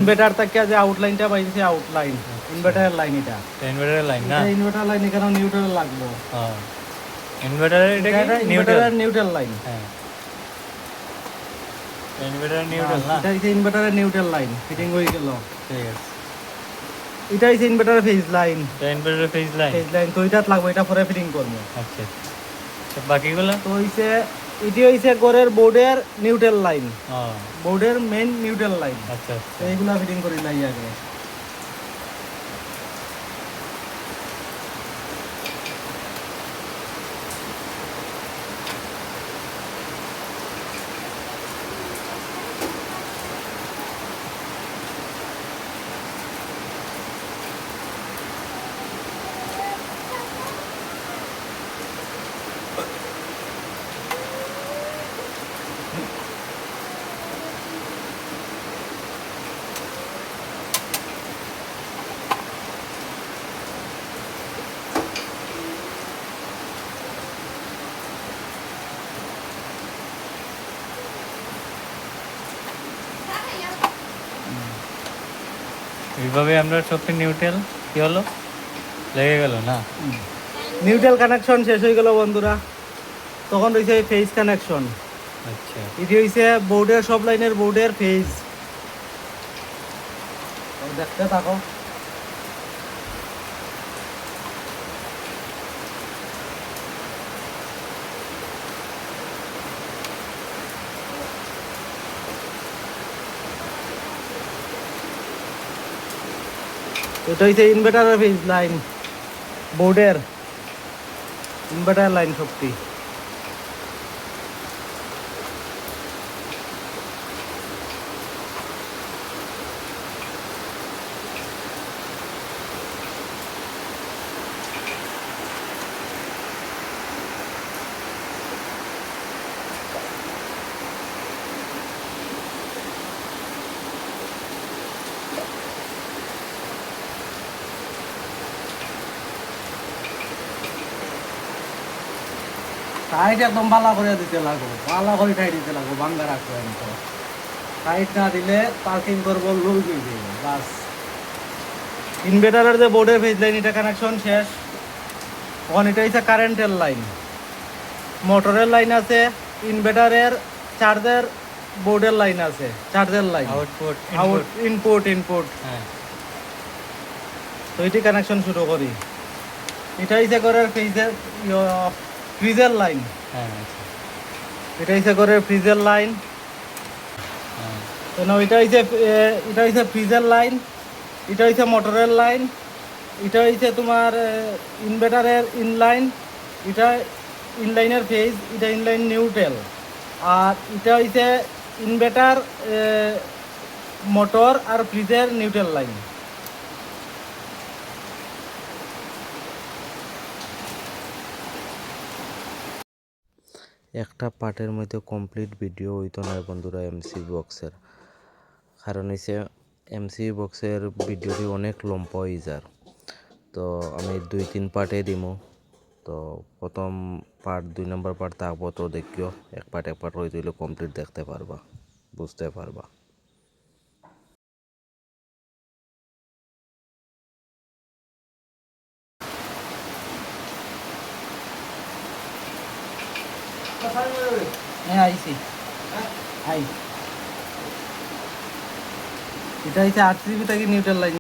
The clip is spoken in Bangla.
ইনভার্টার থেকে যে আউটলাইনটা পাইছে আউটলাইন ইনভার্টারের লাইন এটা ইনভার্টারের লাইন না ইনভার্টার লাইন এখানে নিউট্রাল লাগবে হ্যাঁ ইনভার্টারের এটা কি ইনভার্টারের নিউট্রাল লাইন হ্যাঁ ইনভার্টারের নিউট্রাল না এটা হচ্ছে ইনভার্টারের নিউট্রাল লাইন ফিটিং হয়ে গেল ঠিক আছে এটা হচ্ছে ইনভার্টারের ফেজ লাইন এটা ইনভার্টারের ফেজ লাইন তো এটা লাগবে এটা পরে ফিটিং করব আচ্ছা তো বাকিগুলো তো হইছে এটি হইছে ঘরের বোর্ডের নিউট্রাল লাইন হ্যাঁ বোর্ডের মেইন নিউট্রাল লাইন আচ্ছা আচ্ছা এইগুলা ফিটিং করি লাই আগে এইভাবে আমরা সবকে নিউট্রাল কি হলো লেগে গেল না নিউট্রাল কানেকশন শেষ হয়ে গেল বন্ধুরা তখন রয়েছে ফেজ কানেকশন আচ্ছা এটি হইছে বোর্ডের সব লাইনের বোর্ডের ফেজ দেখতে থাকো এটা হইছে ইনভার্টারের ফেজ লাইন বোর্ডের ইনভার্টার লাইন শক্তি টাইট একদম বালা করে দিতে লাগবো বালা করে টাইট দিতে লাগবো ভাঙ্গা রাখবো একদম টাইট না দিলে পার্কিং করবো লুজ হয়ে যাবে বাস ইনভার্টারের যে বোর্ডের ফেজ লাইন এটা কানেকশন শেষ তখন এটা হচ্ছে কারেন্টের লাইন মোটরের লাইন আছে ইনভার্টারের চার্জের বোর্ডের লাইন আছে চার্জের লাইন আউটপুট ইনপুট হ্যাঁ তো এটি কানেকশন শুরু করি এটা হচ্ছে করে ফ্রিজের লাইন হ্যাঁ আচ্ছা এটা হচ্ছে করে ফ্রিজের লাইন হ্যাঁ কেন এটা হচ্ছে ফ্রিজের লাইন এটা হচ্ছে মোটরের লাইন এটা হচ্ছে তোমার ইনভার্টারের ইনলাইন এটা ইনলাইনের ফেজ এটা ইনলাইন নিউট্রাল আর এটা হচ্ছে ইনভার্টার মোটর আর ফ্রিজের নিউট্রাল লাইন একটা পার্টের মধ্যে কমপ্লিট ভিডিও হইতো না বন্ধুরা এমসি বক্সের কারণ হইছে এমসি বক্সের ভিডিওটি অনেক লম্বা হয়ে যার তো আমি 2-3 পার্টে দিমু তো প্রথম পার্ট 2 নম্বর পার্ট থাকবো তো দেখিও এক পার্ট হয়ে দিলে কমপ্লিট দেখতে পারবা বুঝতে পারবা হ্যাঁ আইসি আই এটা হচ্ছে 8 জিবি থেকে নিউট্রাল লাইন